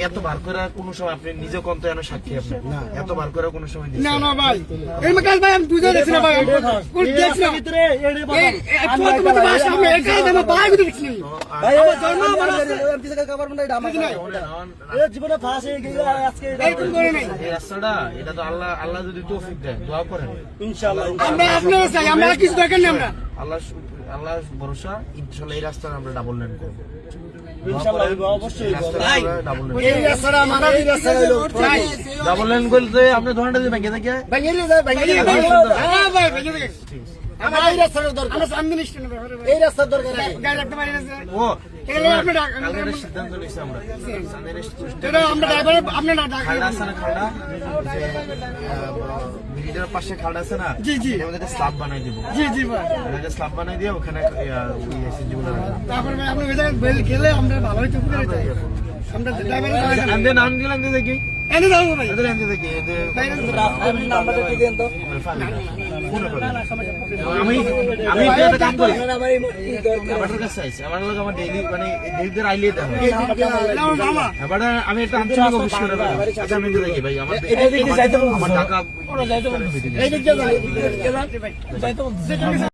এত বার করে কোনো সময় আপনি নিজে কম তো এনে সাক্ষী আপনি এত বার করে কোনো সময় না না ভাই এই মাকাল ভাই আমি দুজন দেখছি না ভাই কোন দেখছি না ভিতরে এই তোমাদের ভাষা আমি একাই দেব ভাই ভিতরে দেখছি ভাই আমার জন্ম আমার আমি কিছু কভার বন্ধ এটা আমার এই জীবনে ফাঁস হয়ে গেল আজকে এই তুমি করে নাই এই রাস্তাটা এটা তো আল্লাহ যদি তৌফিক দেয় দোয়া করেন ইনশাআল্লাহ আমরা আপনারা চাই আমরা কিছু দরকার নেই আমরা আল্লাহ ভরসা ইনশাআল্লাহ এই রাস্তা আমরা ডাবল লাইন করব ইনশাআল্লাহ অবশ্যই এই রাস্তাটা আমার এই রাস্তা হলো ডাবল লাইন করতে আপনি ধরনটা দিয়ে ভেঙে থাকে ভেঙে হ্যাঁ ভাই ভেঙে দেখে আমার এই রাস্তার দরকার আমরা সামনে নিশ্চয় নেব এই রাস্তার দরকার গাড়ি রাখতে পারি না ও এখানে আপনি কালকে সিদ্ধান্ত নিয়েছি আমরা এটা আমরা ড্রাইভার আপনি না ঢাকা খালটা আছে না খালটা যে ব্রিজের পাশে খালটা আছে না জি জি আমাদের একটা স্ল্যাব বানাই দিব জি জি ভাই একটা স্ল্যাব বানাই দিয়ে ওখানে যেগুলো তারপরে ভাই আপনি ওইটা বেল গেলে আমরা ভালো হইতে পারি আমরা ড্রাইভার আন্দে নাম দিলাম দিয়ে দেখি এনে দাও ভাই এদের আনতে দেখি এদের আপনি নাম্বারটা একটু দেন তো আমি একটা কাম করি আমার কাছে আছে আমার লোক আমার ডেইলি মানে ডেইলিদের আইলে দেয় এবারে আমি একটা আঞ্চলিক অফিস করে আচ্ছা আমি দেখি ভাই আমার এটা দেখি যাইতে আমার টাকা ওরা যাইতে বলছে এই দিক দিয়ে যাইতে বলছে